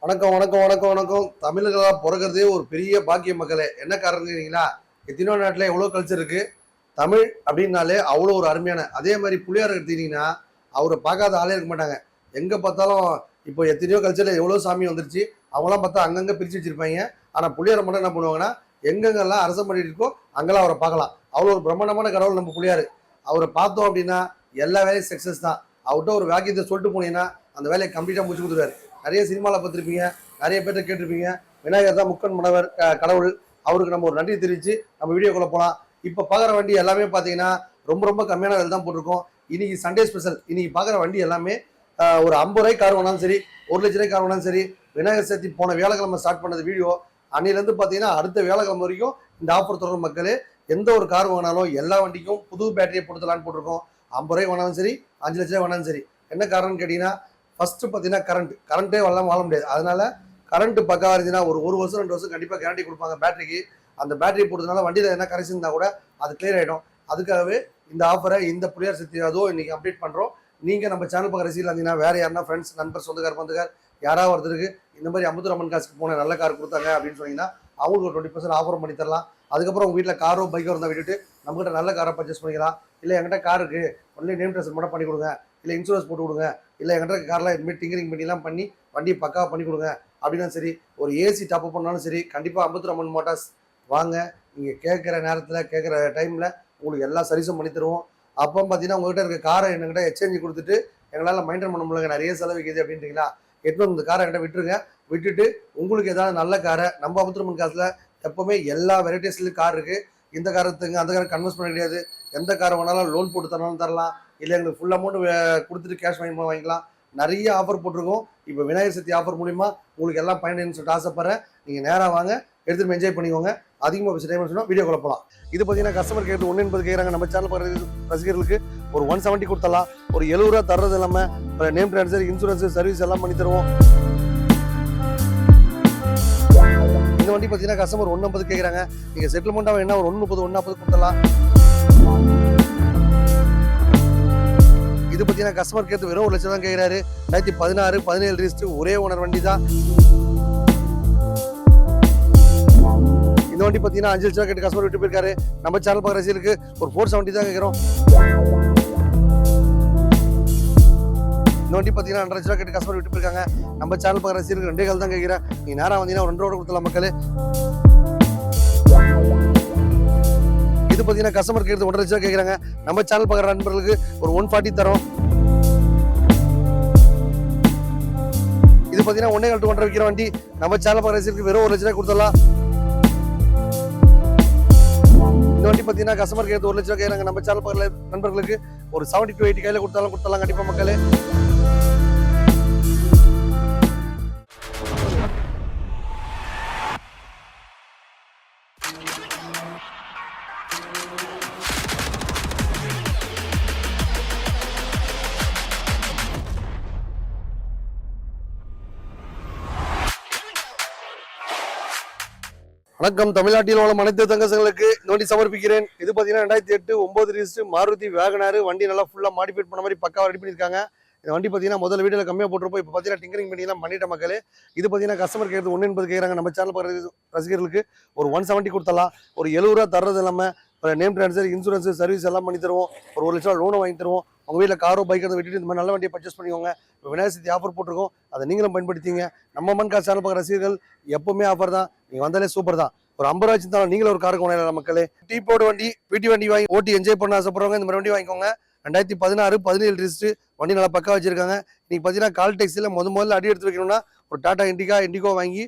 வணக்கம் வணக்கம் வணக்கம் வணக்கம். தமிழர்களாக பிறக்கிறதே ஒரு பெரிய பாக்கிய மக்களே. என்ன காரணம் கேட்டீங்களா? எத்தனையோ நாட்டில் எவ்வளோ கல்ச்சர் இருக்கு. தமிழ் அப்படின்னாலே அவ்வளோ ஒரு அருமையான. அதே மாதிரி புளியார் எடுத்தீங்கன்னா அவரை பார்க்காத ஆளே இருக்க மாட்டாங்க. எங்கே பார்த்தாலும் இப்போ எத்தனையோ கல்ச்சரில் எவ்வளோ சாமி வந்துருச்சு. அவங்களாம் பார்த்தா அங்கங்கே பிரித்து வச்சிருப்பாங்க. ஆனால் புளியாரை மட்டும் என்ன பண்ணுவாங்கன்னா எங்கெங்கெல்லாம் அரசம் பண்ணிட்டு இருக்கோ அங்கெல்லாம் அவரை பார்க்கலாம். அவ்வளோ ஒரு பிரம்மாண்டமான கடவுள் நம்ம புளியார். அவரை பார்த்தோம் அப்படின்னா எல்லா வேலையும் சக்ஸஸ் தான். அவர்கிட்ட ஒரு வாக்கியத்தை சொல்லிட்டு போனீங்கன்னா அந்த வேலையை கம்ப்ளீட்டாக முடிச்சு கொடுத்துருவாரு. நிறைய சினிமாவில் பார்த்துருப்பீங்க, நிறைய பேர்ட்ட கேட்டிருப்பீங்க. விநாயகர் தான் முக்கன் மணவர் கடவுள். அவருக்கு நம்ம ஒரு நன்றி தெரிவித்து நம்ம வீடியோக்குள்ளே போகலாம். இப்போ பார்க்குற வண்டி எல்லாமே பார்த்தீங்கன்னா ரொம்ப ரொம்ப கம்மியான விலை தான் போட்டிருக்கோம். இன்னைக்கு சண்டே ஸ்பெஷல். இன்னைக்கு பார்க்குற வண்டி எல்லாமே ஒரு 50 ரூபாய்க்கு கார் வேணாலும் சரி, 1 லட்ச ரூபாய்க்கு கார் வேணாலும் சரி. விநாயகர் சதுர்த்தி போன வியாழக்கிழமை ஸ்டார்ட் பண்ணது வீடியோ. அன்னிலேருந்து பார்த்தீங்கன்னா அடுத்த வியாழக்கிழமை வரைக்கும் இந்த ஆஃபர் தொடரும் மக்களே. எந்த ஒரு கார் வேணாலும் எல்லா வண்டிக்கும் புது பேட்டரியை பொறுத்தலான்னு போட்டிருக்கோம். 50 ரூபாய்க்கு வேணாலும் சரி, 5 லட்ச ரூபாய் வேணாலும் சரி. என்ன காரணம்னு கேட்டிங்கன்னா ஃபர்ஸ்ட் பார்த்தீங்கன்னா கரண்ட்டே வரலாம் வாழ முடியாது. அதனால கரண்ட் பக்காவாக இருந்துச்சுன்னா ஒரு வருஷம் 2 வருஷம் கண்டிப்பாக கேரண்டி கொடுப்பாங்க பேட்டரிக்கு. அந்த பேட்டரி போடுறதுனால வண்டியில் என்ன கரெக்ஷன் இருந்தால் கூட அது கிளியர் ஆகிடும். அதுக்காகவே இந்த ஆஃபரை இந்த புளியார் சதுர்த்தி அதுவும் இன்னைக்கு அப்டேட் பண்ணுறோம். நீங்கள் நம்ம சேனல் பக்கம் ரசிகர்கள் இருந்தீங்கன்னா வேறு யாருன்னா ஃப்ரெண்ட்ஸ் நண்பர் சொந்தக்கார் பந்துக்கார் யாராவது ஒருத்தருக்கு இந்த மாதிரி அமுத்துரம்மன் காசுக்கு போன நல்ல கார் கொடுத்தாங்க அப்படின்னு சொன்னீங்கன்னா அவங்களுக்கு ஒரு 20% ஆஃபரும் பண்ணி தரலாம். அதுக்கப்புறம் உங்கள் வீட்டில் காரோ பைக்கோ இருந்தால் விட்டுட்டு நம்மகிட்ட நல்ல காரை பர்ச்சேஸ் பண்ணிக்கலாம். இல்லை என்கிட்ட கார் இருக்குது, ஒன்லி நேம் ட்ரெஸ் மட்டும் பண்ணி கொடுங்க, இல்லை இன்சூரன்ஸ் போட்டு கொடுங்க, இல்லை என்கிட்ட கார்லாம் இதுமாதிரி டிங்கரிங் பண்ணிலாம் பண்ணி வண்டியை பக்காவாக பண்ணி கொடுங்க அப்படின்னா சரி. ஒரு ஏசி டாப்அப் பண்ணாலும் சரி, கண்டிப்பாக அமுத்துரம்மன் மோட்டார்ஸ் வாங்க. நீங்கள் கேட்குற நேரத்தில் கேட்குற டைமில் உங்களுக்கு எல்லா சர்வீஸும் பண்ணி தருவோம். அப்போ பார்த்தீங்கன்னா உங்கள்கிட்ட இருக்க காரை என்கிட்ட எக்ஸ்சேஞ்ச் கொடுத்துட்டு எங்களால் மெயின்டைன் பண்ண முடியல, நிறைய செலவுக்குது அப்படின்றீங்களா, எட்டும் இந்த காரை என்கிட்ட விட்டுருங்க. விட்டுட்டு உங்களுக்கு ஏதாவது நல்ல காரை நம்ம அமுத்துரம்மன் காசில் எப்போவுமே எல்லா வெரைட்டிஸ்லையும் கார் இருக்குது. இந்த காரத்துங்க அந்த காரை கன்வெர்ஸ் பண்ண முடியாது. எந்த காரை வேணாலும் லோன் போட்டு தரனாலும் தரலாம், இல்லை எங்களுக்கு ஃபுல் அமௌண்ட் கொடுத்துட்டு கேஷ் வாங்கிக்கலாம். நிறைய ஆஃபர் போட்டிருக்கோம். இப்போ விநாயகர் சதுர்த்தி ஆஃபர் மூலிமா உங்களுக்கு எல்லாம் பயணின்னு சொல்லிட்டு ஆசைப்படுறேன். நீங்கள் நேராக வாங்க, எடுத்துகிட்டு என்ஜாய் பண்ணிக்கோங்க. அதிகமாக பேச டைம் சொன்னால் வீடியோ போகலாம். இது பார்த்தீங்கன்னா கஸ்டமர் கேட்டு 180 கேட்குறாங்க. நம்ம சேனல் ரசிகர்களுக்கு ஒரு 170 கொடுத்தலாம். ஒரு 70 ரூபா தர்றது இல்லாமல் நேம் ட்ரான்ஸ்ஃபர், இன்சூரன்ஸ், சர்வீஸ் எல்லாம் பண்ணி தருவோம். இந்த வண்டி பார்த்தீங்கன்னா கஸ்டமர் 150 கேட்குறாங்க. நீங்கள் செட்டில்மெண்ட்டாக என்ன ஒரு 130 140 கொடுத்தலாம். இது பார்த்தீங்கன்னா கஸ்டமர் கேட்டு வெறும் 1 லட்சம் தான் கேட்குறாரு. 2016 17 ரிஜிஸ்டர், ஒரே ஓனர் வண்டி தான். இந்த வண்டி பார்த்தீங்கன்னா 5 லட்சம் கேட்டு கஸ்டமர் விட்டு போயிருக்காரு. நம்ம சேனல் பார்க்குற ரசிகருக்கு ஒரு 470 தான் கேட்குறோம். இந்த வண்டி பார்த்தீங்கன்னா 2 லட்சம் கேட்டு கஸ்டமர் விட்டு போயிருக்காங்க. நம்ம சேனல் பார்க்குற ரசிகருக்கு 2 கால் தான் கேட்குறேன். நீங்கள் நேராக வந்தீங்கன்னா 2 ரூபா கொடுத்தலாம் மக்களே. இது பார்த்தீங்கன்னா கஸ்டமர் கேட்டு 1 லட்சம் கேட்குறாங்க. நம்ம சேனல் பார்க்குற நண்பர்களுக்கு ஒரு 140 தரோம். இது பார்த்தீங்கன்னா 1.5 to 1.5 விற்கிற வண்டி. நம்ம சேனல் பார்க்குற ரசிகருக்கு வெறும் 1 லட்சம் ரூபாய் கொடுத்தலாம். இந்த வண்டி பார்த்தீங்கன்னா கஸ்டமர் கேட்டு 1 லட்சம் கேட்குறாங்க. நம்ம சேனல் பார்க்குற நண்பர்களுக்கு ஒரு 70 to 80 கையில் கொடுத்தலாம் கண்டிப்பாக மக்களே. வணக்கம். தமிழ்நாட்டில் உள்ள அனைத்து தங்கங்களுக்கு இந்த வண்டி சமர்ப்பிக்கிறேன். இது பார்த்தீங்கன்னா 2008 9 ரிஜிஸ்டர் மாருதி வேகனார் வண்டி. நல்லா ஃபுல்லாக மாடிஃபைட் பண்ண மாதிரி பக்காவாக ரெடி பண்ணியிருக்காங்க. இந்த வண்டி பார்த்தீங்கன்னா முதல்ல வீடியோவில் கம்மியாக போட்டிருப்போம். இப்போ பார்த்தீங்கன்னா டிங்கரிங் பண்ணிலாம் பண்ணிட்ட மக்களே. இது பார்த்தீங்கன்னா கஸ்டமர் கேட்டு 180 கேட்குறாங்க. நம்ம சேனல் பார்க்குற ரசிகர்களுக்கு ஒரு 170 கொடுத்தலாம். ஒரு 70 ரூபா தர்றது இல்லாமல் நேம் ட்ரான்ஸ்ஃபர், இன்சூரன்ஸ், சர்வீஸ் எல்லாம் பண்ணி தருவோம். ஒரு 1 லட்சம் லோனை வாங்கி தருவோம். உங்கள் வீட்டில் காரோ பைக்கை விட்டுட்டு இந்த மாதிரி நல்ல வண்டியை பர்ச்சேஸ் பண்ணிக்கோங்க. இப்போ விநாயகர் சதுர்த்தி ஆஃபர் போட்டிருக்கோம், அதை நீங்களும் பயன்படுத்திங்க. நம்ம மண் காசு சேனல் பார்க்குற ரசிகர்கள் எப்பவுமே ஆஃபர் தான். நீங்கள் வந்தாலே சூப்பர் தான். ஒரு 50 ரூபா வச்சுருந்தாலும் நீங்களும் ஒரு காருக்கு வாங்கலாம் மக்களே. டீ போர்டு வண்டி, வீட்டு வண்டி வாங்கி ஓட்டி என்ஜாய் பண்ண ஆசைப்படுறவங்க இந்த மாதிரி வண்டி வாங்கிக்கோங்க. 2016 17 ரிஜிஸ்டர் வண்டி நல்லா பக்கா வச்சிருக்காங்க. இன்னைக்கு பார்த்தீங்கன்னா கால் டேக்ஸியில் முதல்ல அடி எடுத்து வைக்கணும்னா ஒரு டாடா இண்டிகோ வாங்கி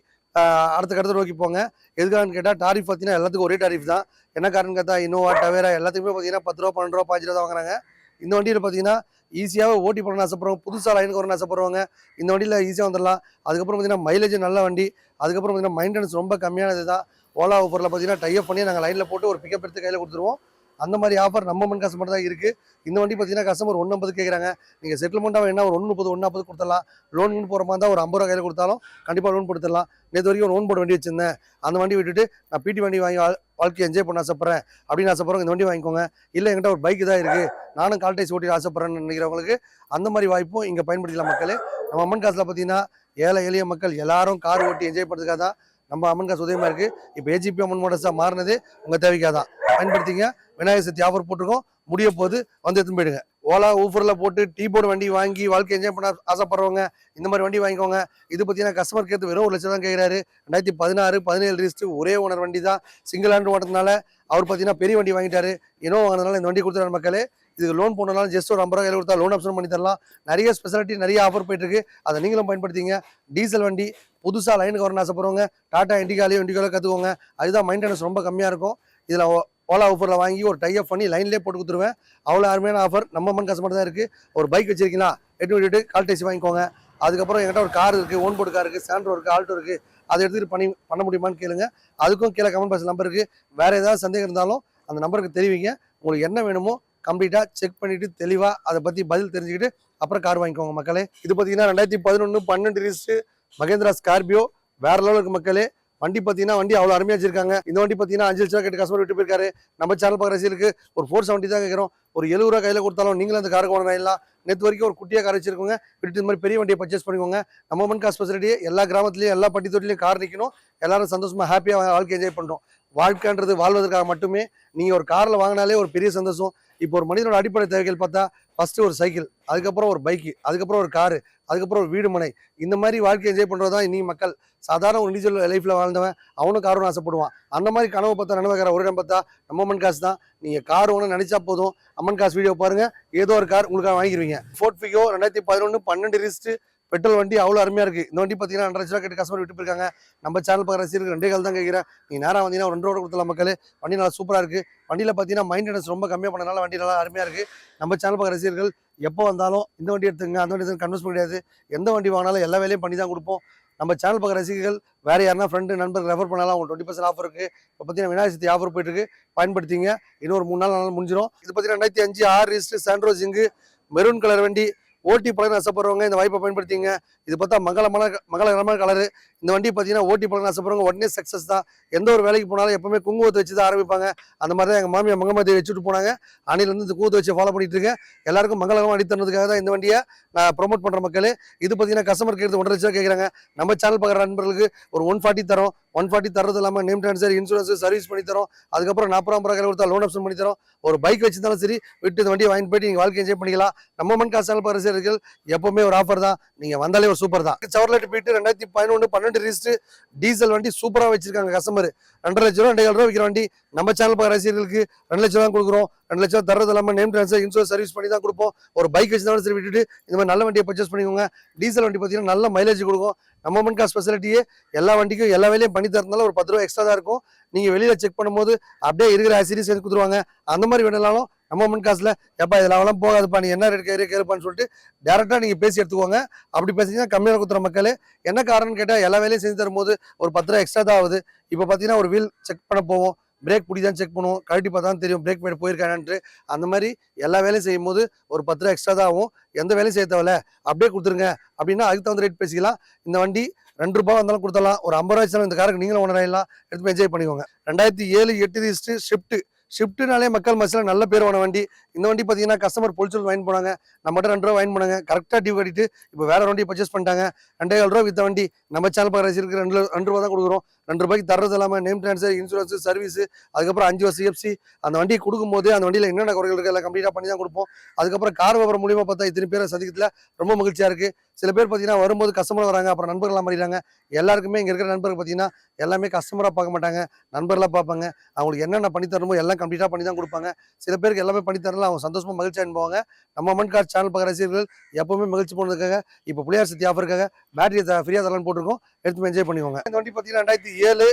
அடுத்த கடத்தை நோக்கி போங்க. எதுக்கான்னு கேட்டால் டாரிஃப் பார்த்தீங்கன்னா எல்லாத்துக்கும் ஒரே டாரிஃப் தான். என்ன காரணம் கேட்டா இனோவா டவேரா எல்லாத்துக்குமே பார்த்தீங்கன்னா 10 ரூபா 12 ரூபா 5 ரூபா தான் வாங்குறாங்க. இந்த வண்டியில் பார்த்தீங்கன்னா ஈஸியாக ஓட்டி பண்ண ஆசைப்படுறவங்க, புதுசாக லைனுக்கு வரணும்னு ஆசைப்படுறவங்க இந்த வண்டியில் ஈஸியாக வந்துடலாம். அதுக்கப்புறம் பார்த்தீங்கன்னா மைலேஜ் நல்ல வண்டி. அதுக்கப்புறம் பார்த்தீங்கன்னா மெயின்டெனன்ஸ் ரொம்ப கம்மியானது தான். ஓலா ஊபரில் பார்த்தீங்கன்னா டைப் பண்ணி நாங்கள் லைனில் போட்டு ஒரு பிக்கப் எடுத்து கையில் கொடுத்துருவோம். அந்த மாதிரி ஆஃபர் நம்ம அம்மன் காசு மட்டும் தான் இருக்குது. இந்த வண்டி பார்த்தீங்கன்னா கஸ்டமர் 150 கேட்குறாங்க. நீங்கள் செட்டில்மெண்ட்டாக வேணா ஒரு 130 140 கொடுத்துடலாம். லோன் போகிற மாதிரி தான் ஒரு 50 ரூபா கையில் கொடுத்தாலும் கண்டிப்பாக லோன் கொடுத்துடலாம். நேற்று வரைக்கும் லோன் போட வண்டி வச்சிருந்தேன், அந்த வண்டி விட்டுட்டு நான் பிடி வண்டி வாங்கி வாழ்க்கையை என்ஜாய் பண்ண ஆசைப்பட்றேன் அப்படின்னு ஆசைப்பட்றவங்க இந்த வண்டி வாங்கிக்கோங்க. இல்லை என்கிட்ட ஒரு பைக் தான் இருக்குது, நானும் கால் டைஸ் ஓட்டி ஆசைப்பட்றேன்னு நினைக்கிறவங்களுக்கு அந்த மாதிரி வாய்ப்பும் இங்கே பயன்படுத்திக்கலாம் மக்களே. நம்ம அம்மன் காசில் பார்த்தீங்கன்னா ஏழை எளிய மக்கள் எல்லாரும் கார் ஓட்டி என்ஜாய் பண்ணுறதுக்காக தான் நம்ம அம்மன் காசு உதயமாக இருக்குது. இப்போ ஏஜிபி அம்மன் மோட்டர்ஸாக மாறினது உங்கள் தேவைக்காக தான். பயன்படுத்திங்க. விநாயகர் சதுர்த்தி ஆஃபர் போட்டிருக்கோம், முடிய போது வந்து எடுத்துன்னு போயிடுங்க. ஓலா ஊஃபரில் போட்டு டீ போர்டு வண்டி வாங்கி வாழ்க்கை என்ஜாய் பண்ண ஆசைப்படுறவங்க இந்த மாதிரி வண்டி வாங்கிக்கோங்க. இது பார்த்தீங்கன்னா கஸ்டமர் கேட்டு வெறும் 1 லட்சம் தான் கேட்குறாரு. 2016 17 ரிஜிஸ்ட்ரு, ஒரே ஓனர் வண்டி தான். சிங்கிள் ஹேண்ட் ஓட்டுறதுனால அவர் பார்த்தீங்கன்னா பெரிய வண்டி வாங்கிட்டாரு. இனோவா வாங்கினால இந்த வண்டி கொடுத்துறாரு மக்களே. இதுக்கு லோன் போனாலும் ஜஸ்ட் ஒரு 50 ரூபா கையில் கொடுத்தா லோன் ஆப்ஷன் பண்ணி தரலாம். நிறைய ஸ்பெஷாலிட்டி நிறைய ஆஃபர் போயிட்டு இருக்கு, அதை நீங்களும் பயன்படுத்திங்க. டீசல் வண்டி புதுசாக லைனுக்கு வரணும்னு ஆசைப்படுறவங்க டாடா இண்டிகாலையோ கற்றுக்கோங்க. அதுதான் மெயின்டெனன்ஸ் ரொம்ப கம்மியாக இருக்கும். இதில் ஓலா ஆஃபரில் வாங்கி ஒரு டைப் பண்ணி லைன்லேயே போட்டு கொடுத்துருவேன். அவ்வளோ அருமையான ஆஃபர் நம்ம அம்மன் காசு மட்டும் தான் இருக்குது. ஒரு பைக் வச்சிருக்கீங்களா, எட்டு விட்டுட்டு கால் டைசி வாங்கிக்கோங்க. அதுக்கப்புறம் என்கிட்ட ஒரு கார் இருக்குது, ஓன் போர்டு கார் இருக்குது, சாண்ட்ரோ இருக்குது, ஆல்டோ இருக்குது, அதை எடுத்துகிட்டு பண்ண முடியுமான்னு கேளுங்க. அதுக்கும் கீழே கமெண்ட் பாக்ஸ் நம்பர் இருக்குது. வேறு ஏதாவது சந்தேகம் இருந்தாலும் அந்த நம்பருக்கு தெரிவிங்க. உங்களுக்கு என்ன வேணுமோ கம்ப்ளீட்டாக செக் பண்ணிவிட்டு தெளிவாக அதை பற்றி பதில் தெரிஞ்சுக்கிட்டு அப்புறம் கார் வாங்கிக்கோங்க மக்களே. இது பார்த்தீங்கன்னா 2011 12 ரிஜிஸ்ட்ரு மகேந்திரா ஸ்கார்பியோ, வேறு லெவலுக்கு மக்களே. வண்டி பார்த்தீங்கன்னா வண்டி அவ்வளோ அருமையாக வச்சிருக்காங்க. இந்த வண்டி பார்த்தீங்கன்னா 5 லட்சம் கேட்டு கஸ்டமர் விட்டு போயிருக்காரு. நம்ம சேனல் பார்க்குற ரசிகருக்கு ஒரு 470 தான் கேட்குறோம். ஒரு 70 ரூபா கையில் கொடுத்தாலும் நீங்களும் அந்த காருக்கு ஓனர் ஆயிடலாம். நேற்று வரைக்கும் ஒரு குட்டியாக கார் வச்சிருக்கோங்க, விட்டு இந்த மாதிரி பெரிய வண்டியை பர்ச்சேஸ் பண்ணிக்கோங்க. நம்ம அம்மன் காசு ஃபெசிலிட்டி எல்லா கிராமத்துலையும் எல்லா பட்டி தொட்டிலையும் கார் நிற்கணும். எல்லாரும் சந்தோஷமாக ஹாப்பியாக வாழ்க்கை என்ஜாய் பண்ணுறோம். வாழ்க்கைன்றது வாழ்வதற்காக மட்டுமே. நீங்கள் ஒரு காரில் வாங்கினாலே ஒரு பெரிய சந்தோஷம். இப்போ ஒரு மனிதனோட அடிப்படை தேவைகள் பார்த்தா ஃபஸ்ட்டு ஒரு சைக்கிள், அதுக்கப்புறம் ஒரு பைக்கு, அதுக்கப்புறம் ஒரு காரு, அதுக்கப்புறம் ஒரு வீடு மனை. இந்த மாதிரி வாழ்க்கை என்ஜாய் பண்ணுறது தான் இன்னைக்கு மக்கள். சாதாரண ஒரு இண்டிவிஜுவல் லைஃப்பில் வாழ்ந்தவன் அவனும் கார் ஒன்று ஆசைப்படுவான். அந்த மாதிரி கனவு பார்த்தா நனவுக்கார ஒரு இடம் பார்த்தா நம்ம அம்மன் காசு தான். நீங்கள் கார் ஒன்று நினச்சா போதும், அம்மன் காசு வீடியோ பாருங்கள், ஏதோ ஒரு கார் உங்களுக்காக வாங்கிடுவீங்க. ஃபோர்ட் ஃபிகோ 2011 12 ரிஜிஸ்ட்ரு பெட்ரோல் வண்டி அவ்வளோ அருமையாக இருக்குது. இந்த வண்டி பார்த்தீங்கன்னா 2 லட்ச ரூபா கேட்டு கஸ்டமர் விட்டு போயிருக்காங்க. நம்ம சேனல் பார்க்குற ரசிகருக்கு 2 கால் தான் கேட்குறேன். நீங்கள் நேராக வந்தீங்கன்னா ஒரு 2 ரூபா கொடுத்தலாம் மக்களே. வண்டி நல்லா சூப்பராக இருக்குது. வண்டியில் பார்த்தீங்கன்னா மெயின்டெனன்ஸ் ரொம்ப கம்மியாக பண்ணனால வண்டி நல்லா அருமையாக இருக்குது. நம்ம சேனல் பார்க்குற ரசிகர்கள் எப்போ வந்தாலும் இந்த வண்டி எடுத்துங்க அந்த வண்டி எடுத்து கன்வென்ஸ் கிடையாது. எந்த வண்டி வாங்கினாலும் எல்லா வேலையும் பண்ணி தான் கொடுப்போம். நம்ம சேனல் பார்க்குற ரசிகர்கள் வேறு யாருன்னா ஃப்ரெண்டு நண்பர்கள் ரெஃபர் பண்ணலாம். உங்களுக்கு 20% ஆஃபர் இருக்குது. இப்போ பார்த்தீங்கன்னா விநாயகர் சதுர்த்தி ஆஃபர் போயிட்டுருக்கு, பயன்படுத்திங்க. இன்னொரு 3 நாள் முடிஞ்சிடும். இது பார்த்தீங்கன்னா 2005 6 ரிஜிஸ்ட்ரு சாண்ட்ரோ ஜிங்கு மெரூன் கலர் வண்டி. ஓட்டி பழக ஆசைப்படுறவங்க இந்த வாய்ப்பை பயன்படுத்திங்க. இது பார்த்தா மங்களகரமான கலரு. இந்த வண்டி பார்த்தீங்கன்னா ஓட்டி பழக ஆசைப்படுறவங்க உடனே சக்ஸஸ் தான். எந்த ஒரு வேலைக்கு போனாலும் எப்பவுமே குங்குமத்தை வச்சு தான் ஆரம்பிப்பாங்க. அந்த மாதிரி தான் எங்கள் மாமியார் மங்கமாதியை வச்சுட்டு போனாங்க. அணிலேருந்து இந்த குங்குமத்தை வச்சு ஃபாலோ பண்ணிட்டு இருக்கேன். எல்லாருக்கும் மங்களகரமாக அடித்தனதுக்காக தான் இந்த வண்டியை நான் ப்ரொமோட் பண்ணுற மக்களே. இது பார்த்தீங்கன்னா கஸ்டமர் கேட்குறது 1.5 லட்சம் கேட்குறாங்க. நம்ம சேனல் பார்க்குற நண்பர்களுக்கு ஒரு 140 தரோம். 140 தரது இல்லாமல் நேம் ட்ரான்ஸ்ஃபர், இன்சூரன்ஸ், சர்வீஸ் பண்ணி தரோம். அதுக்கப்புறம் 40 ரூபா கையில் கொடுத்தா லோன் ஆப்ஷன் பண்ணி தரோம். ஒரு பைக் வச்சிருந்தாலும் சரி விட்டு இந்த வண்டியை வாங்கிட்டு போயிட்டு நீங்கள் வாழ்க்கை என்ஜாய் பண்ணிக்கலாம். நம்ம அம்மன் காசு சேனல் பார்க்குற ரசிகர்கள் எப்பவுமே ஒரு ஆஃபர் தான். நீங்கள் வந்தாலே ஒரு சூப்பர் தான். செவர்லெட் போயிட்டு 2011 12 ரிஜிஸ்ட்ரு டீசல் வண்டி சூப்பராக வச்சிருக்காங்க கஸ்டமர். 2.5 லட்ச ரூபா 2.5 ரூபா விற்கிற வண்டி நம்ம சேனல் பார்க்குற ரசிகர்களுக்கு 2 லட்சம் தான் கொடுக்குறோம். 2 லட்சம் தரது இல்லாமல் நேம் ட்ரான்ஸ்ஃபர், இன்சூரன்ஸ், சர்வீஸ் பண்ணி தான் கொடுப்போம். ஒரு பைக் வச்சிருந்தாலும் சரி விட்டுட்டு இந்த மாதிரி நல்ல வண்டியை பர்ச்சேஸ் பண்ணிக்கோங்க. டீசல் வண்டி பார்த்தீங்கன்னா நல்ல மைலேஜ் கொடுக்கும். நம்ம அம்மன் காசு ஸ்பெஷாலிட்டியே எல்லா வண்டிக்கும் எல்லா வேலையும் பண்ணி தரதுனால ஒரு 10 ரூபா எக்ஸ்ட்ரா தான் இருக்கும். நீங்கள் வெளியில் செக் பண்ணும்போது அப்படியே இருக்கிற ஆசிரியர் சேர்த்து கொடுத்துருவாங்க. அந்த மாதிரி வேணாலும் நம்ம அம்மன் காசில் எப்பா இதெல்லாம் போகாதுப்பா, நீ என்ன ரேட் கேட்குப்பான்னு சொல்லிட்டு டேரெக்டாக நீங்கள் பேசி எடுத்துக்கோங்க. அப்படி பேசிங்கன்னா கம்மியாக கொடுத்துற மக்களே. என்ன காரணம்னு கேட்டால் எல்லா வேலையும் செஞ்சு தரும்போது ஒரு 10 ரூபா எக்ஸ்ட்ரா தான் ஆகுது. இப்போ பார்த்தீங்கன்னா ஒரு வீல் செக் பண்ண போவோம், பிரேக் பிடி தான் செக் பண்ணுவோம், கழட்டி பார்த்தா தான் தெரியும் பிரேக் பேட் போயிருக்கானு. அந்த மாதிரி எல்லா வேலையும் செய்யும் போது ஒரு 10 ரூபா எக்ஸ்ட்ரா தான் ஆகும். எந்த வேலையும் செய்ய தேவையில்ல, அப்படியே கொடுத்துருங்க அப்படின்னா அதுக்கு தகுந்த ரேட் பேசிக்கலாம். இந்த வண்டி 2 ரூபா வந்தாலும் கொடுத்தலாம். ஒரு 50 ரூபா வச்சாலும் இந்த காருக்கு நீங்களும் ஓனர் ஆகிடலாம். எடுத்து என்ஜாய் பண்ணிக்கோங்க. 2007 8 ரிஜிஸ்ட்ரு ஷிஃப்ட்னாலே மக்கள் மசில நல்ல பேர் வாங்க வண்டி. இந்த வண்டி பார்த்தீங்கன்னா கஸ்டமர் பொலிச்சல் வாங்கி போனாங்க. நம்மகிட்ட 2 ரூபா வாங்கி போனாங்க. கரெக்டாக டியூ கட்டிட்டு இப்போ வேற வண்டி பர்ச்சேஸ் பண்ணிட்டாங்க. 2.5 ரூபா வித்த வண்டி நம்ம சேனல் பார்க்குற ரசிகருக்கு 2 ரூபா தான் கொடுக்குறோம். 2 ரூபாய்க்கு தரது இல்லாமல் நேம் ட்ரான்ஸ்ஃபர், இன்சூரன்ஸ், சர்வீஸ், அதுக்கப்புறம் 5 வருஷம் CFC. அந்த வண்டி கொடுக்கும்போது அந்த வண்டியில் என்னென்ன குறைகள் இருக்குது எல்லாம் கம்ப்ளீட்டாக பண்ணி தான் கொடுப்போம். அதுக்கப்புறம் கார் விவரம் மூலியமாக பார்த்தா இத்தனை பேரை சந்திக்கிறதுல ரொம்ப மகிழ்ச்சியாக இருக்குது. சில பேர் பார்த்தீங்கன்னா வரும்போது கஸ்டமர் வராங்க, அப்புறம் நண்பர்களாக மாறிடுறாங்க. எல்லாருக்குமே இங்கே இருக்கிற நண்பர்கள் பார்த்தீங்கன்னா எல்லாமே கஸ்டமராக பார்க்க மாட்டாங்க, நண்பர்களாக பார்ப்பாங்க. அவங்களுக்கு என்னென்ன பண்ணி தரணுமோ எல்லாம் கம்ப்ளீட்டாக பண்ணி தான் கொடுப்பாங்க. சில பேருக்கு எல்லாமே பண்ணி தரலாம், அவங்க சந்தோஷமாக மகிழ்ச்சியாக அனுப்புவாங்க. நம்ம அம்மன் கார் சேனல் பார்க்குற ரசிகர்கள் எப்பவுமே மகிழ்ச்சி போனதுக்காக இப்போ புளியார் சக்தி ஆஃபருக்காக பேட்டரி ஃப்ரீயாக தரலான்னு போட்டிருக்கோம். எடுத்து என்ஜாய் பண்ணிக்கோங்க. இந்த வண்டி பார்த்தீங்கன்னா 2007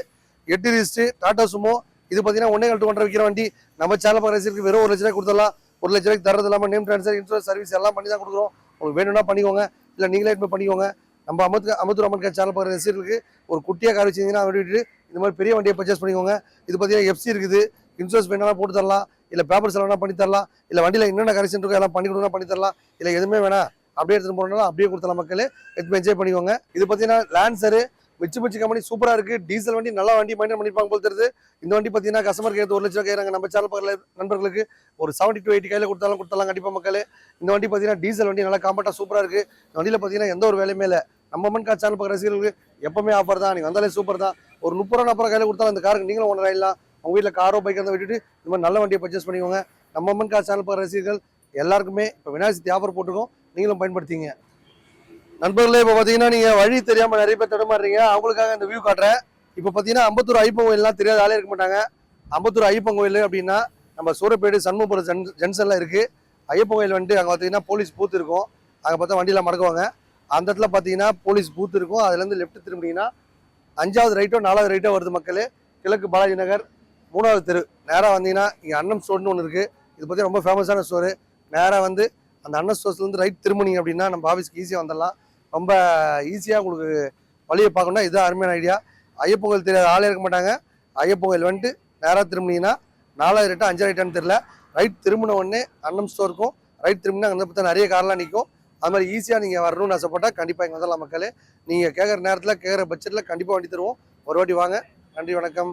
8 ரிஜிஸ்ட்ரு டாடா சுமோ. இது பார்த்தீங்கன்னா 1.5 to 1.5 விற்கிற வண்டி. நம்ம சேனல் பார்க்குற ரசிகருக்கு வெறும் 1 லட்ச ரூபாய் கொடுத்துடலாம். 1 லட்ச ரூபாய்க்கு தரது இல்லாமல் நேம் ட்ரான்ஸ்ஃபர், இன்சூரன்ஸ், சர்வீஸ் எல்லாம் பண்ணி தான் கொடுக்குறோம். உங்களுக்கு வேணும்னா பண்ணிக்கோங்க, இல்லை நீங்களே எடுத்து பண்ணிக்கோங்க. நம்ம அமத்தூர் அம்மன் கார் சேனல் பார்க்குற ரசிகர்களுக்கு ஒரு குட்டியாக கார் வச்சிங்கன்னா விட்டுட்டு இந்த மாதிரி பெரிய வண்டியை பர்ச்சேஸ் பண்ணிக்கோங்க. இது பார்த்தீங்கன்னா FC இருக்குது, இன்சூரன்ஸ் வேணாலும் போட்டு தரலாம். இல்லை பேப்பர் செலவுனா பண்ணி தரலாம், இல்லை வண்டியில் என்னென்ன கரெக்ஷன் இருக்கோ எல்லாம் பண்ணி கொடுங்க பண்ணி தரலாம், இல்லை எதுவுமே வேணாம் அப்படியே எடுத்துகிட்டு போனாலும் அப்படியே கொடுத்தலாம் மக்களே. எடுத்து என்ஜாய் பண்ணிக்கோங்க. இது பார்த்தீங்கன்னா லான்சரு மிச்சு கம்பெனி சூப்பராக இருக்குது. டீசல் வண்டி நல்ல வண்டி மெயின்டைன் பண்ணிப்பாங்க போல் தெரியுது. இந்த வண்டி பார்த்தீங்கன்னா கஸ்டமர் கேட்டு 1 லட்சம் கேட்குறாங்க. நம்ம சேனல் பக்கத்தில் நண்பர்களுக்கு ஒரு 70 to 80 கையில் கொடுத்தாலும் கண்டிப்பாக மக்களே. இந்த வண்டி பார்த்தீங்கன்னா டீசல் வண்டி நல்லா காம்பேக்டாக சூப்பராக இருக்குது. இந்த வண்டியில் பார்த்தீங்கன்னா எந்த ஒரு வேலையுமே இல்லை. நம்ம மண்கா சேனல் பக்கம் ரசிகர்களுக்கு எப்பவுமே ஆஃபர் தான். நீங்கள் வந்தாலே சூப்பர் தான். ஒரு 30 ரூபா 40 கையில் கொடுத்தாலும் அந்த காருக்கு நீங்களும் ஒன்று ஆயிடலாம். உங்கள் வீட்டில் காரோ பைக்கை இருந்தால் விட்டுட்டு இந்த மாதிரி நல்ல வண்டியை பர்ச்சேஸ் பண்ணிக்கோங்க. நம்ம மண்கா சேனல் பக்கம் ரசிகர்கள் எல்லாருக்குமே இப்போ விநாயகர் சதுர்த்தி ஆஃபர் போட்டுருக்கோம், நீங்களும் பயன்படுத்திங்க நண்பர்களே. இப்போ பார்த்தீங்கன்னா நீங்கள் வழி தெரியாமல் நிறைய பேர் தடுமாறுறீங்க, அவங்களுக்காக இந்த வியூ காட்டுறேன். இப்போ பார்த்தீங்கன்னா அம்பத்தூர் ஐயப்பன் கோயிலெலாம் தெரியாத ஆளே இருக்க மாட்டாங்க. அம்பத்தூர் ஐயப்பன் கோயில் அப்படின்னா நம்ம சூரப்பேடு சண்முகபுரம் ஜங்ஷனில் இருக்குது. ஐயப்பன் கோயில் வந்துட்டு அங்கே பார்த்தீங்கன்னா போலீஸ் பூத் இருக்கும். அங்கே பார்த்தா வண்டியில் மடக்குவாங்க. அந்த இடத்துல பார்த்தீங்கன்னா போலீஸ் பூத் இருக்கும். அதுலேருந்து லெஃப்ட் திரும்பினீங்கன்னா 5வது ரைட்டோ 4வது ரைட்டோ வருது மக்களே. கிழக்கு பாலாஜி நகர் 3வது தெரு நேராக வந்தீங்கன்னா இங்கே அண்ணன் ஸ்டோர்னு ஒன்று இருக்குது. இது பார்த்தீங்கன்னா ரொம்ப ஃபேமஸான ஸ்டோரு. நேராக வந்து அந்த அண்ணன் ஸ்டோர்ஸ்லேருந்து ரைட் திரும்பினீங்க அப்படின்னா நம்ம ஆஃபீஸ்க்கு ஈஸியாக வந்துடலாம். ரொம்ப ஈஸியாக உங்களுக்கு வழியை பார்க்கணுன்னா இதுதான் அருமையான ஐடியா. ஐயப்பன் கோயில் தெரியாத ஆளே இருக்க மாட்டாங்க. ஐயப்பன் கோயில் வந்துட்டு நேராக திரும்பினீங்கன்னா 4வது ரைட்டா 5வது ரைட்டான்னு தெரியல, ரைட் திரும்பின உடனே அண்ணன் ஸ்டோர் இருக்கும். ரைட் திரும்பினா அங்கே பார்த்தா நிறைய கார்லாம் நிற்கும். அது மாதிரி ஈஸியாக நீங்கள் வரணும்னு ஆசைப்பட்டால் கண்டிப்பாக இங்கே வந்துடலாம் மக்களே. நீங்கள் கேட்குற நேரத்தில் கேட்குற பட்ஜெட்டில் கண்டிப்பாக வண்டி தருவோம். ஒரு வாட்டி வாங்க. நன்றி, வணக்கம்.